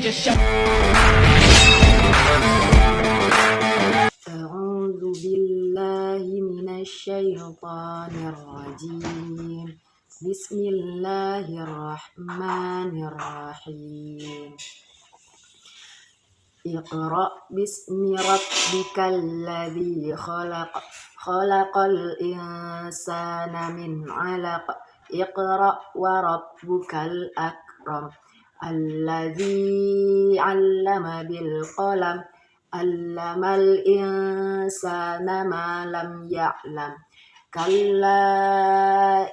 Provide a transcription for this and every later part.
just show. أعوذ بالله من الشيطان الرجيم. بسم الله الرحمن الرحيم. اقرأ باسم ربك الذي خلق. خلق الإنسان من علق. اقرأ وربك الأكرم. الذي علم بالقلم. علم الإنسان ما لم يعلم. كلا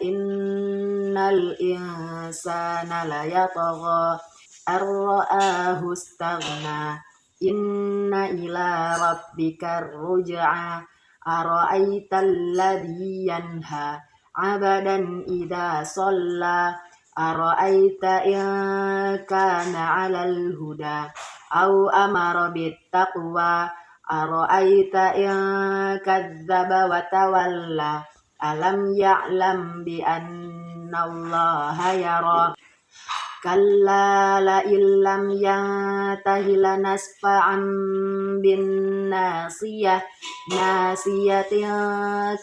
إن الإنسان ليطغى أن رآه استغنى. إن إلى ربك الرجعى. أرأيت الذي ينهى عبدا إذا صلى. أرأيت إن كان على الهدى أو أمر بالتقوى. أرأيت إن كذب وتولى. ألم يعلم بأن الله يرى. كلا لئن لم ينته لنسفعا بالناصية. ناصية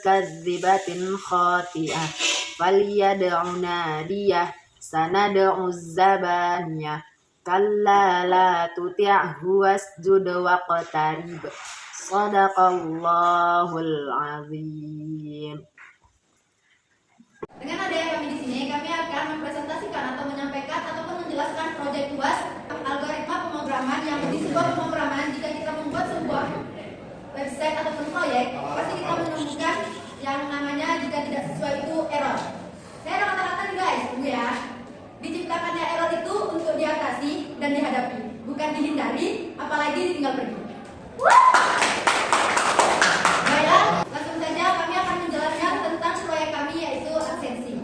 كاذبة خاطئة. فليدع ناديه. سندع الزبانية. كلا لا تطعه واسجد واقترب. صدق الله العظيم. Dengan adanya kami di sini, kami akan mempresentasikan atau menyampaikan ataupun menjelaskan proyek UAS algoritma pemrograman yang di sebuah pemrograman. Jika kita membuat sebuah website ataupun proyek, pasti kita menemukan yang namanya jika tidak sesuai itu error. Saya ada kata-kata nih guys, tunggu ya. Diciptakannya error itu untuk diatasi dan dihadapi, bukan dihindari, apalagi ditinggal pergi. Baiklah, langsung saja kami akan menjelaskan tentang proyek kami yaitu absensi.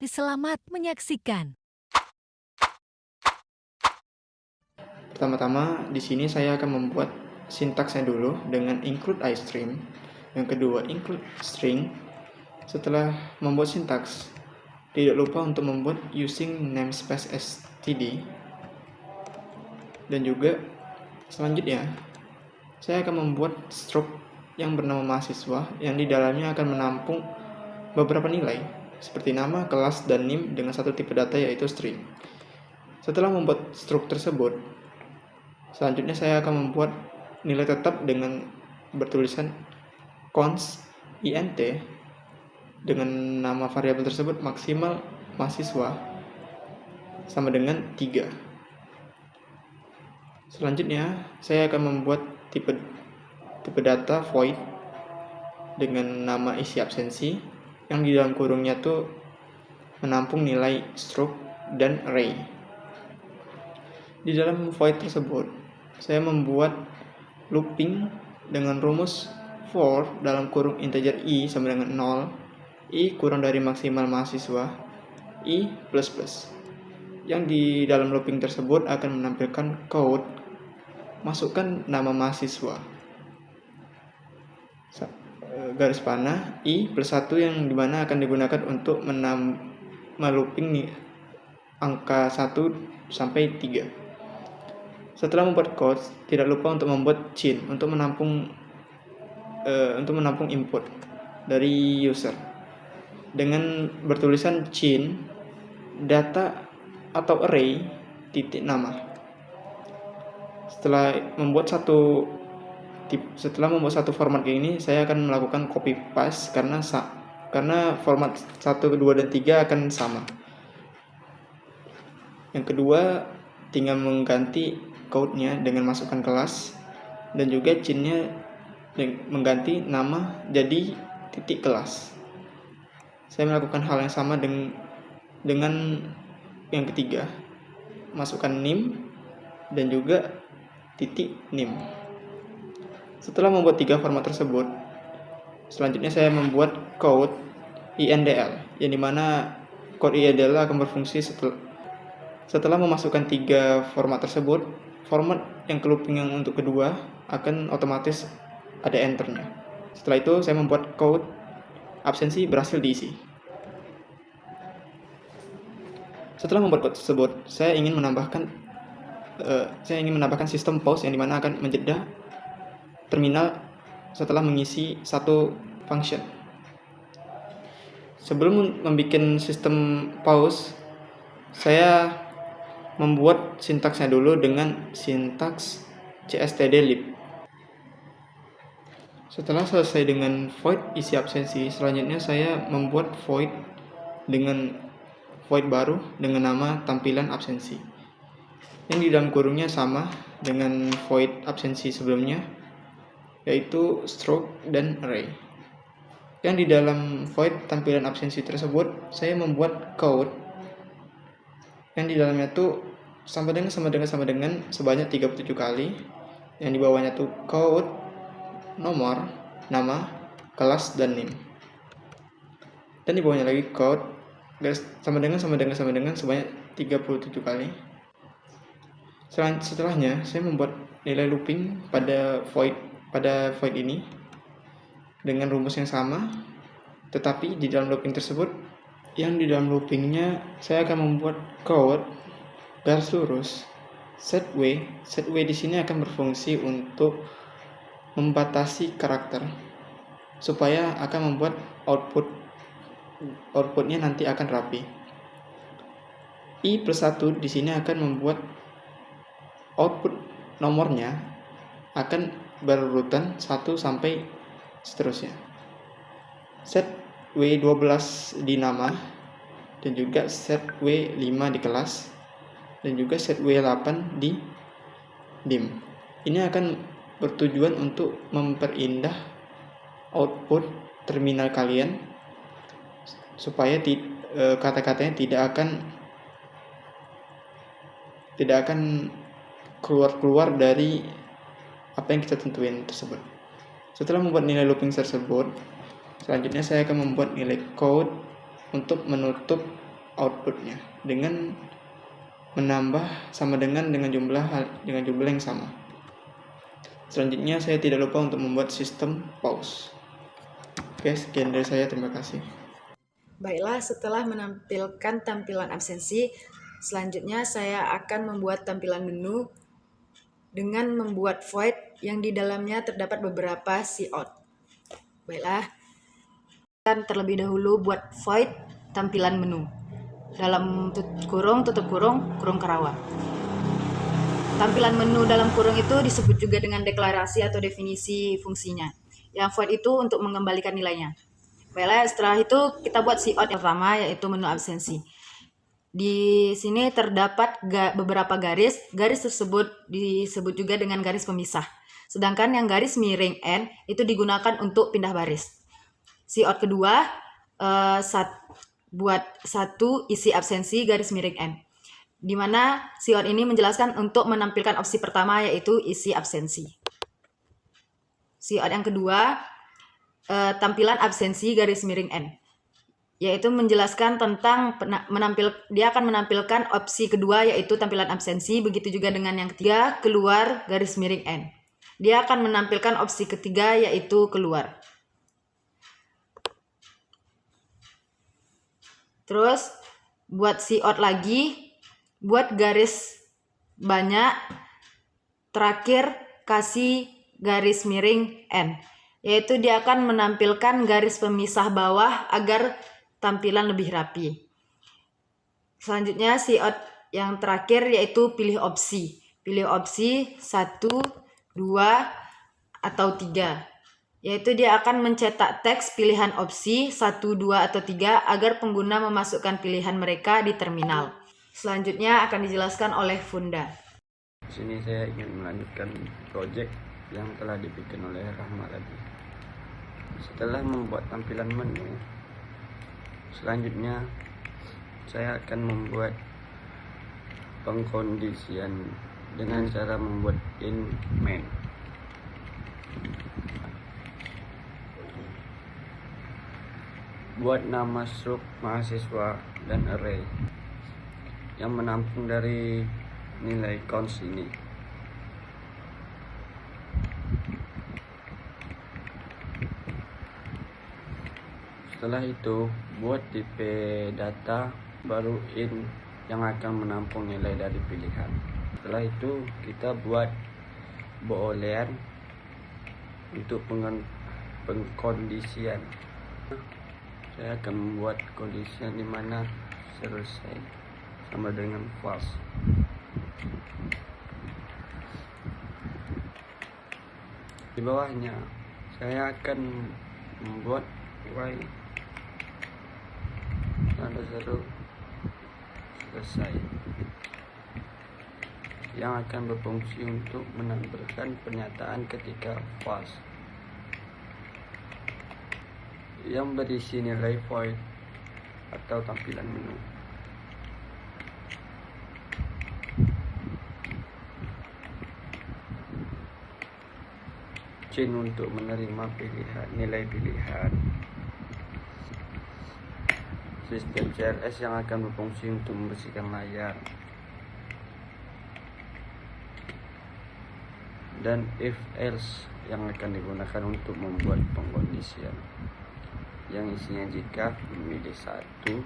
Selamat menyaksikan. Pertama-tama di sini saya akan membuat sintaksnya dulu dengan include iStream. Yang kedua include string. Setelah membuat sintaks, tidak lupa untuk membuat using namespace std. Dan juga selanjutnya saya akan membuat struct yang bernama mahasiswa yang di dalamnya akan menampung beberapa nilai seperti nama, kelas, dan NIM dengan satu tipe data yaitu string. Setelah membuat struct tersebut, selanjutnya saya akan membuat nilai tetap dengan bertulisan const int dengan nama variabel tersebut maksimal mahasiswa sama dengan 3. Selanjutnya saya akan membuat tipe data void dengan nama isi absensi yang di dalam kurungnya tuh menampung nilai struct dan array. Di dalam void tersebut saya membuat looping dengan rumus for dalam kurung integer i sama dengan 0, i kurang dari maksimal mahasiswa, i plus plus. Yang di dalam looping tersebut akan menampilkan code masukkan nama mahasiswa garis panah i plus 1 yang dimana akan digunakan untuk melooping nih angka 1 sampai 3. Setelah membuat code, tidak lupa untuk membuat chain untuk menampung input dari user dengan bertulisan chain data atau array titik nama. Setelah membuat satu format kayak ini, saya akan melakukan copy paste karena format 1, 2, dan 3 akan sama. Yang kedua, tinggal mengganti code-nya dengan masukkan kelas dan juga chain-nya mengganti nama jadi titik kelas. Saya melakukan hal yang sama dengan yang ketiga, masukkan NIM dan juga titik NIM. Setelah membuat 3 format tersebut, selanjutnya saya membuat code indl, yang dimana code indl akan berfungsi setelah memasukkan 3 format tersebut. Format yang looping yang untuk kedua akan otomatis ada enternya. Setelah itu saya membuat code absensi berhasil diisi. Setelah membuat code tersebut, saya ingin menambahkan saya ingin menambahkan sistem pause yang dimana akan menjeda terminal setelah mengisi satu function. Sebelum membuat sistem pause, saya membuat sintaksnya dulu dengan sintaks cstd_lib. Setelah selesai dengan void isi absensi, selanjutnya saya membuat void baru dengan nama tampilan absensi, yang di dalam kurungnya sama dengan void absensi sebelumnya, yaitu stroke dan array. Yang di dalam void tampilan absensi tersebut, saya membuat code yang di dalamnya tuh sama dengan sebanyak 37 kali. Yang di bawahnya tuh code, nomor, nama, kelas, dan name. Dan di bawahnya lagi code sama dengan sebanyak 37 kali. Setelahnya saya membuat nilai looping pada void ini dengan rumus yang sama, tetapi di dalam looping tersebut, yang di dalam loopingnya saya akan membuat code garis lurus setWay di sini akan berfungsi untuk membatasi karakter supaya akan membuat outputnya nanti akan rapi. i+1 di sini akan membuat output nomornya akan berurutan 1 sampai seterusnya. Set W12 di nama, dan juga set W5 di kelas, dan juga set W8 di dim. Ini akan bertujuan untuk memperindah output terminal kalian supaya kata-katanya tidak akan keluar dari apa yang kita tentuin tersebut. Setelah membuat nilai looping tersebut, selanjutnya saya akan membuat nilai code untuk menutup outputnya dengan menambah sama dengan jumlah yang sama. Selanjutnya saya tidak lupa untuk membuat sistem pause. Oke, sekian dari saya, terima kasih. Baiklah, setelah menampilkan tampilan absensi, selanjutnya saya akan membuat tampilan menu dengan membuat void yang di dalamnya terdapat beberapa cout. Baiklah, kita terlebih dahulu buat void tampilan menu. Dalam tutup kurung kerawa. Tampilan menu dalam kurung itu disebut juga dengan deklarasi atau definisi fungsinya. Yang void itu untuk mengembalikan nilainya. Baiklah, setelah itu kita buat cout yang pertama, yaitu menu absensi. Di sini terdapat beberapa garis tersebut disebut juga dengan garis pemisah. Sedangkan yang garis miring N itu digunakan untuk pindah baris. Cout kedua, buat satu isi absensi garis miring N. Di mana cout ini menjelaskan untuk menampilkan opsi pertama, yaitu isi absensi. Cout yang kedua, tampilan absensi garis miring N, yaitu menjelaskan tentang dia akan menampilkan opsi kedua, yaitu tampilan absensi. Begitu juga dengan yang ketiga, keluar garis miring N. Dia akan menampilkan opsi ketiga, yaitu keluar. Terus buat cout lagi, buat garis banyak, terakhir kasih garis miring N, yaitu dia akan menampilkan garis pemisah bawah agar tampilan lebih rapi. Selanjutnya cout yang terakhir yaitu pilih opsi. Pilih opsi 1, 2, atau 3. Yaitu dia akan mencetak teks pilihan opsi 1, 2, atau 3 agar pengguna memasukkan pilihan mereka di terminal. Selanjutnya akan dijelaskan oleh Funda. Di sini saya ingin melanjutkan project yang telah dibikin oleh Rahma tadi. Setelah membuat tampilan menu, selanjutnya saya akan membuat pengkondisian dengan cara membuat in main. Buat nama struk mahasiswa dan array yang menampung dari nilai cons ini. Setelah itu, buat tipe data baru in yang akan menampung nilai dari pilihan. Setelah itu kita buat boolean untuk pengkondisian. Saya akan membuat kondisian di mana selesai sama dengan false. Di bawahnya saya akan membuat y tanda seru selesai yang akan berfungsi untuk menampilkan pernyataan ketika false yang berisi nilai void atau tampilan menu. Chain untuk menerima nilai pilihan. Sistem CLS yang akan berfungsi untuk membersihkan layar. Dan if else yang akan digunakan untuk membuat pengkondisian yang isinya jika memilih satu,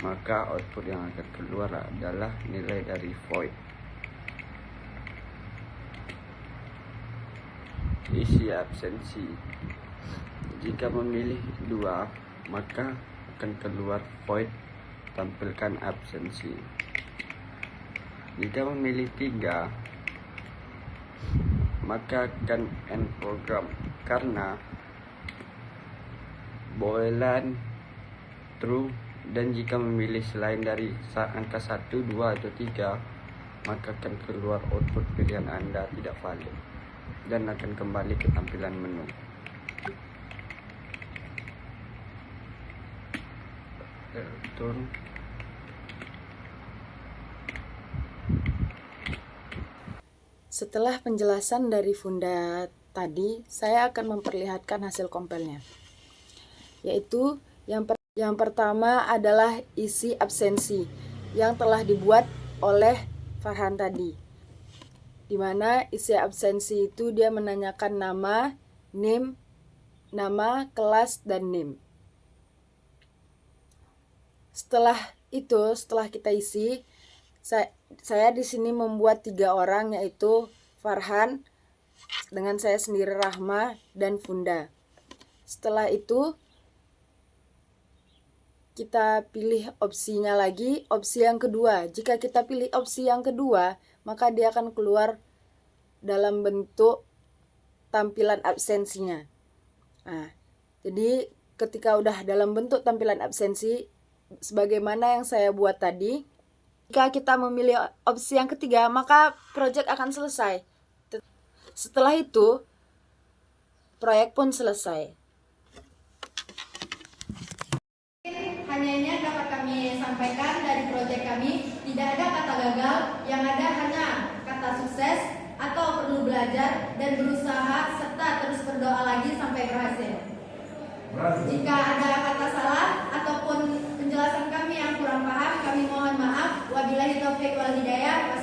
maka output yang akan keluar adalah nilai dari void. Isi absensi, jika memilih 2, maka akan keluar void tampilkan absensi. Jika memilih 3, maka akan end program karena boolean true, dan jika memilih selain dari angka 1, 2, atau 3, maka akan keluar output pilihan Anda tidak valid dan akan kembali ke tampilan menu. Return. Setelah penjelasan dari Funda tadi, saya akan memperlihatkan hasil compile-nya. Yaitu yang pertama adalah isi absensi yang telah dibuat oleh Farhan tadi. Di mana isi absensi itu dia menanyakan nama, name, nama, kelas, dan name. Setelah kita isi, saya di sini membuat 3 orang, yaitu Farhan, dengan saya sendiri Rahma, dan Funda. Setelah itu kita pilih opsinya lagi, opsi yang kedua. Jika kita pilih opsi yang kedua, maka dia akan keluar dalam bentuk tampilan absensinya. Nah, jadi ketika udah dalam bentuk tampilan absensi, sebagaimana yang saya buat tadi, jika kita memilih opsi yang ketiga, maka proyek akan selesai. Setelah itu, proyek pun selesai. Hanya ini yang dapat kami sampaikan dari proyek kami. Tidak ada kata gagal, yang ada hanya kata sukses atau perlu belajar dan berusaha serta terus berdoa lagi sampai berhasil. Jika ada kata salah ataupun penjelasan kami yang kurang paham, kami mohon maaf. Wabillahi taufiq wal hidayah.